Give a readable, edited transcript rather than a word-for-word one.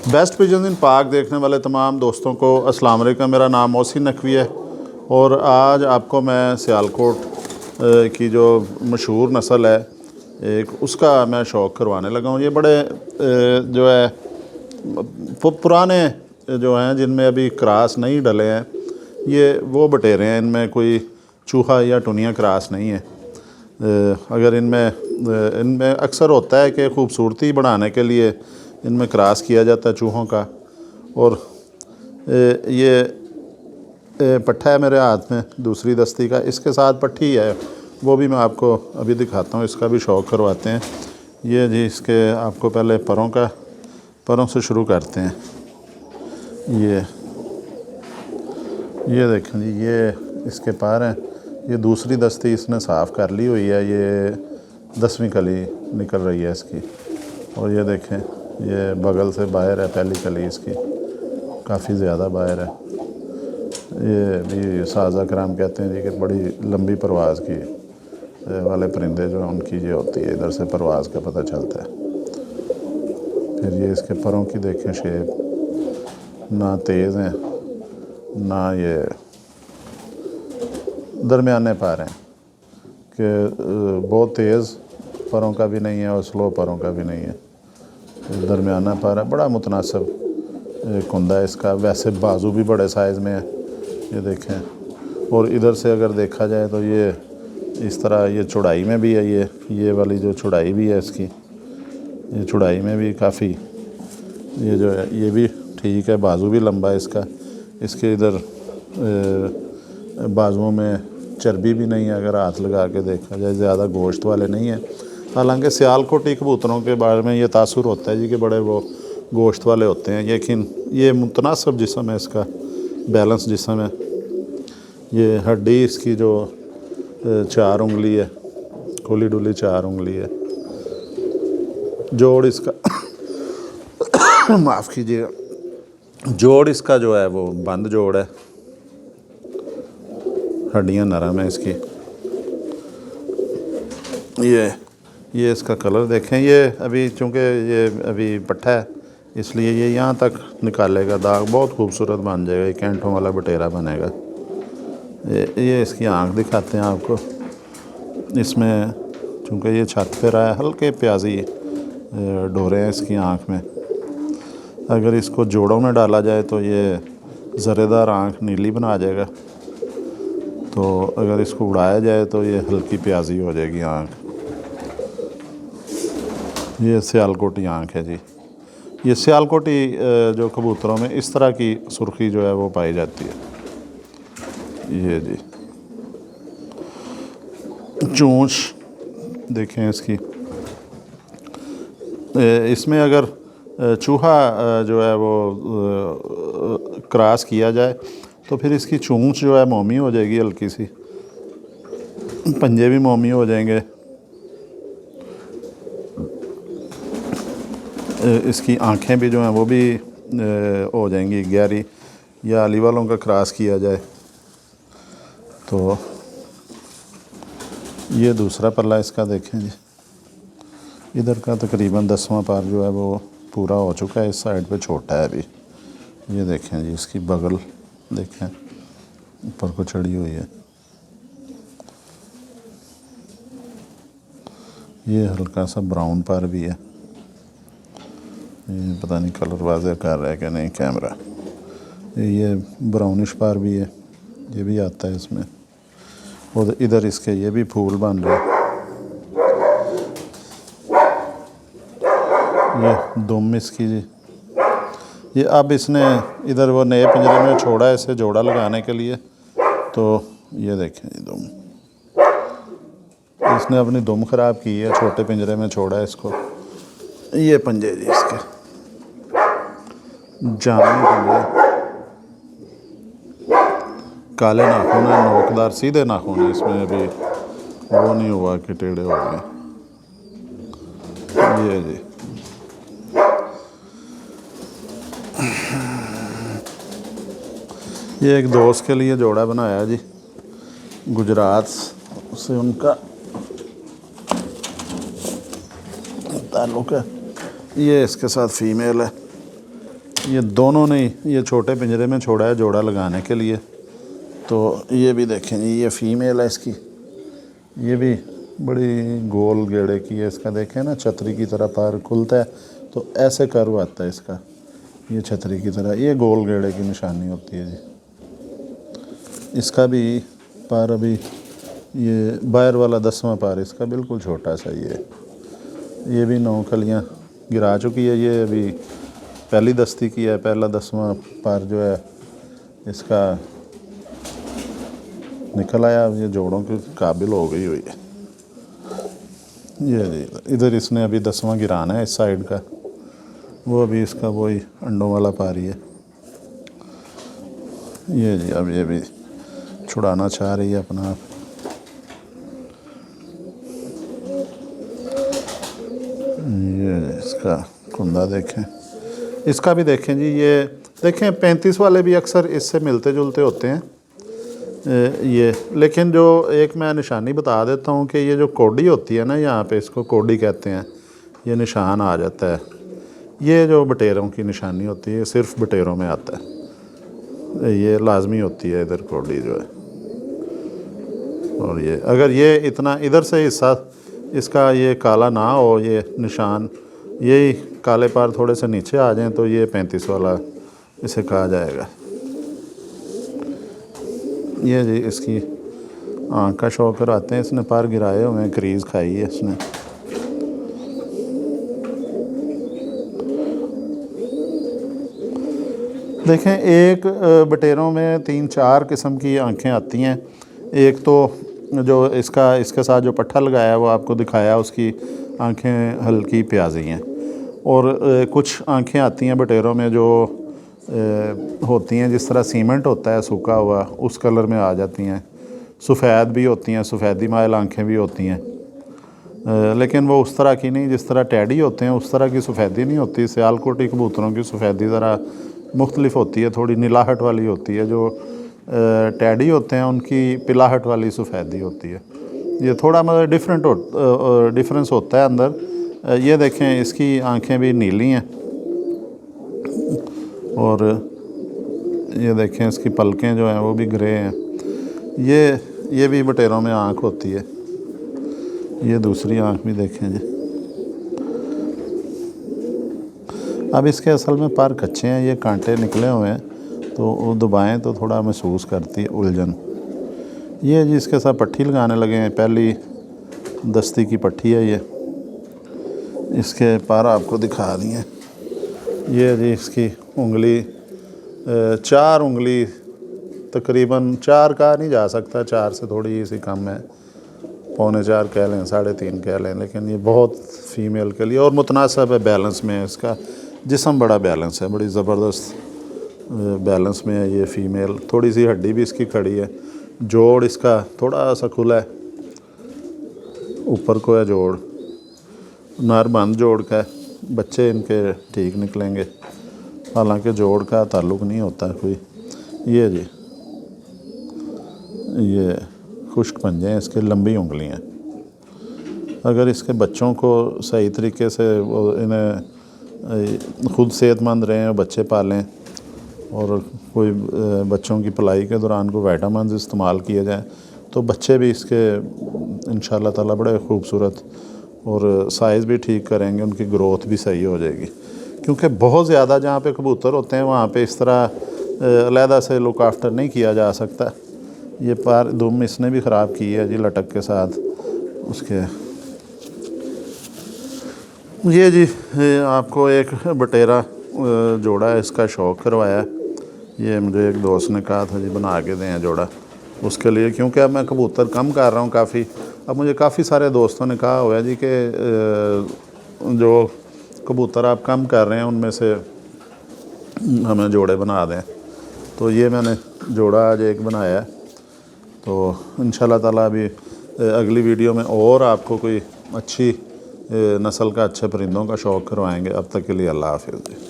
Best pigeon इन पाक देखने वाले तमाम दोस्तों को अस्सलाम वालेकुम। मेरा नाम मोहसिन नकवी है और आज आपको मैं सियालकोट की जो मशहूर नस्ल है एक उसका मैं शौक़ करवाने लगा हूँ। ये बड़े जो है पुराने जो हैं जिनमें अभी क्रास नहीं डले हैं, ये वो बटेरे हैं। इनमें कोई चूहा या टुनिया क्रास नहीं है। अगर इनमें अक्सर होता है कि ख़ूबसूरती बढ़ाने के लिए इनमें क्रॉस किया जाता है चूहों का। और ये पट्ठा है मेरे हाथ में दूसरी दस्ती का, इसके साथ पट्टी है वो भी मैं आपको अभी दिखाता हूँ, इसका भी शौक़ करवाते हैं। ये जी इसके आपको पहले परों से शुरू करते हैं। ये देखें जी, ये इसके पैर हैं। ये दूसरी दस्ती इसने साफ़ कर ली हुई है, ये 10वीं कली निकल रही है इसकी। और ये देखें, ये बगल से बाहर है पहली कली इसकी, काफ़ी ज़्यादा बाहर है। ये भी साज़ा कराम कहते हैं जी कि बड़ी लंबी परवाज़ की वाले परिंदे जो उनकी ये होती है, इधर से परवाज़ का पता चलता है। फिर ये इसके परों की देखें शेप, ना तेज़ हैं ना ये दरमियाने पैर हैं कि बहुत तेज़ परों का भी नहीं है और स्लो परों का भी नहीं है, दरमियाना पैर है। बड़ा मुतनासिब कुंदा है इसका। वैसे बाजू भी बड़े साइज़ में है, ये देखें। और इधर से अगर देखा जाए तो ये इस तरह ये चौड़ाई में भी है, ये वाली जो चौड़ाई भी है इसकी, ये चौड़ाई में भी काफ़ी ये जो है ये भी ठीक है। बाजू भी लंबा है इसका। इसके इधर बाजुओं में चर्बी भी नहीं है, अगर हाथ लगा के देखा जाए ज़्यादा गोश्त वाले नहीं है। हालांकि सियालकोटी कबूतरों के बारे में ये तासुर होता है जी कि बड़े वो गोश्त वाले होते हैं, लेकिन ये मुतनासिब जिस्म है इसका, बैलेंस जिस्म है। ये हड्डी इसकी जो 4 उंगली है, खुली डुली 4 उंगली है। जोड़ इसका माफ़ कीजिएगा, जोड़ इसका जो है वो बंद जोड़ है, हड्डियाँ नरम है इसकी। ये इसका कलर देखें। ये अभी चूँकि ये अभी पट्ठा है इसलिए ये यहाँ तक निकालेगा दाग, बहुत खूबसूरत बन जाएगा, ये कैंटों वाला बटेरा बनेगा। ये इसकी आँख दिखाते हैं आपको। इसमें चूँकि ये छत पे रहा है, हल्के प्याजी डोरे हैं इसकी आँख में। अगर इसको जोड़ों में डाला जाए तो ये ज़रेदार आँख नीली बना जाएगा, तो अगर इसको उड़ाया जाए तो ये हल्की प्याजी हो जाएगी आँख। ये सियालकोटी आँख है जी। ये सियालकोटी जो कबूतरों में इस तरह की सुर्खी जो है वो पाई जाती है। ये जी चोंच देखें इसकी। इसमें अगर चूहा जो है वो क्रॉस किया जाए तो फिर इसकी चोंच जो है मोमी हो जाएगी, हल्की सी पंजे भी मोमी हो जाएंगे। इसकी आँखें भी जो हैं वो भी हो जाएंगी गहरी, या अली वालों का क्रॉस किया जाए तो। ये दूसरा पल्ला इसका देखें जी, इधर का तकरीबन 10वां पार जो है वो पूरा हो चुका है, इस साइड पे छोटा है अभी। ये देखें जी, इसकी बगल देखें ऊपर को चढ़ी हुई है। ये हल्का सा ब्राउन पार भी है, ये पता नहीं कलर वाज़े कर रहा है कि नहीं कैमरा। ये ब्राउनिश पार भी है, ये भी आता है इसमें। और इधर इसके ये भी फूल बन रहे हैं। ये दुम इसकी जी, ये अब इसने इधर वो नए पिंजरे में छोड़ा है इसे जोड़ा लगाने के लिए, तो ये देखें जी दुम, इसने अपनी दुम ख़राब की है, छोटे पिंजरे में छोड़ा है इसको। ये पंजे जी इसके जामुनी पंजे, काले नाखून है, नोकदार सीधे नाखून है इसमें, अभी वो नहीं हुआ कि टेढ़े हो गए। ये जी ये एक दोस्त के लिए जोड़ा बनाया जी, गुजरात से उनका ताल्लुक़ है। ये इसके साथ फ़ीमेल है, ये दोनों ने ये छोटे पिंजरे में छोड़ा है जोड़ा लगाने के लिए। तो ये भी देखें जी, ये फ़ीमेल है इसकी, ये भी बड़ी गोल गेड़े की है। इसका देखें ना, छतरी की तरह पैर खुलता है तो ऐसे कर्व आता है इसका, ये छतरी की तरह, ये गोल गेड़े की निशानी होती है जी। इसका भी पैर अभी, ये बाहर वाला 10वां पैर इसका बिल्कुल छोटा सा ये भी 9 कलियाँ गिरा चुकी है। ये अभी पहली दस्ती की है, पहला 10वां पैर जो है इसका निकल आया, ये जोड़ों के काबिल हो गई हुई है। ये जी इधर इसने अभी 10वां गिराना है इस साइड का, वो अभी इसका वही अंडों वाला पारी है। ये जी अब ये भी छुड़ाना चाह रही है अपना आप। ये इसका कुंदा देखें, इसका भी देखें जी, ये देखें 35 वाले भी अक्सर इससे मिलते जुलते होते हैं ये। लेकिन जो एक मैं निशानी बता देता हूँ कि ये जो कोडी होती है ना, यहाँ पे इसको कोडी कहते हैं, ये निशान आ जाता है। ये जो बटेरों की निशानी होती है, सिर्फ बटेरों में आता है, ये लाजमी होती है इधर कोडी जो है। और ये अगर ये इतना इधर से हिस्सा इसका ये काला ना हो, ये निशान, यही काले पार थोड़े से नीचे आ जाएं तो ये 35 वाला इसे कहा जाएगा। ये जी इसकी आँख का शौक कराते हैं, इसने पार गिराए हुए हैं, क्रीज खाई है इसने। देखें एक बटेरों में 3-4 किस्म की आँखें आती हैं। एक तो जो इसके साथ जो पट्ठा लगाया है वो आपको दिखाया, उसकी आँखें हल्की प्याजी हैं। और कुछ आँखें आती हैं बटेरों में जो होती हैं जिस तरह सीमेंट होता है सूखा हुआ, उस कलर में आ जाती हैं। सफ़ेद भी होती हैं, सफ़ेदी माइल आँखें भी होती हैं, लेकिन वो उस तरह की नहीं जिस तरह टैडी होते हैं, उस तरह की सफ़ेदी नहीं होती। सियालकोटी कबूतरों की सफ़ेदी ज़रा मुख्तलिफ होती है, थोड़ी नीलाहट वाली होती है। जो टैडी होते हैं उनकी पिलाहट वाली सफ़ेदी होती है। ये थोड़ा मतलब डिफरेंस होता है अंदर। ये देखें इसकी आँखें भी नीली हैं, और ये देखें इसकी पलकें जो हैं वो भी ग्रे हैं। ये भी बटेरों में आँख होती है। ये दूसरी आँख भी देखें जी। अब इसके असल में पर कच्चे हैं, ये कांटे निकले हुए हैं, तो वो दबाएं तो थोड़ा महसूस करती है उलझन। ये जी इसके साथ पट्टी लगाने लगे हैं, पहली दस्ती की पट्टी है ये। इसके पर आपको दिखा दिए। ये जी इसकी उंगली 4 उंगली, तकरीबन 4 कहा नहीं जा सकता, 4 से थोड़ी सी कम है, 3.25 कह लें, 3.5 कह लें, लेकिन ये बहुत फ़ीमेल के लिए और मुतनासिब है, बैलेंस में है। इसका जिस्म बड़ा बैलेंस है, बड़ी ज़बरदस्त बैलेंस में है ये फ़ीमेल। थोड़ी सी हड्डी भी इसकी खड़ी है, जोड़ इसका थोड़ा सा खुला है, ऊपर को है जोड़, नर बंद जोड़ का है। बच्चे इनके ठीक निकलेंगे, हालांकि जोड़ का ताल्लुक़ नहीं होता कोई। ये जी ये खुश्क पंजे हैं इसके, लंबी उंगलियां। अगर इसके बच्चों को सही तरीके से वो इन्हें खुद सेहतमंद रहें, बच्चे पालें, और कोई बच्चों की पलाई के दौरान कोई विटामिन इस्तेमाल किए जाएँ तो बच्चे भी इसके इंशाल्लाह ताला बड़े खूबसूरत और साइज़ भी ठीक करेंगे, उनकी ग्रोथ भी सही हो जाएगी। क्योंकि बहुत ज़्यादा जहाँ पे कबूतर होते हैं वहाँ पे इस तरह अलहदा से लुक आफ्टर नहीं किया जा सकता। ये पार दुम इसने भी ख़राब की है जी लटक के साथ उसके। ये जी आपको एक बटेरा जोड़ा है, इसका शौक़ करवाया। ये मुझे एक दोस्त ने कहा था जी बना के दें जोड़ा उसके लिए, क्योंकि अब मैं कबूतर कम कर रहा हूँ काफ़ी। अब मुझे काफ़ी सारे दोस्तों ने कहा हुआ है जी कि जो कबूतर आप कम कर रहे हैं उनमें से हमें जोड़े बना दें। तो ये मैंने जोड़ा आज एक बनाया है। तो इंशाल्लाह ताला अभी अगली वीडियो में और आपको कोई अच्छी नस्ल का अच्छे परिंदों का शौक़ करवाएंगे। अब तक के लिए अल्लाह हाफ़िज़।